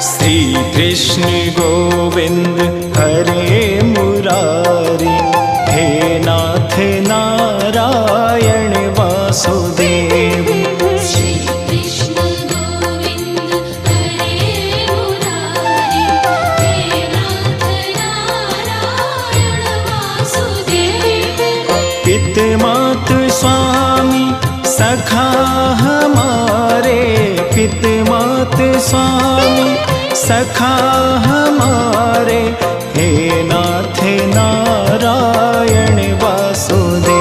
श्री कृष्ण गोविंद हरे मुरारी, हे नाथ नारायण वासुदेव। श्री कृष्ण गोविंद हरे मुरारी, हे नाथ नारायण वासुदेव। पित मात स्वामी सखा हमारे, पित मात स्वामी सखा हमारे, हे नाथ नारायण वासुदेव।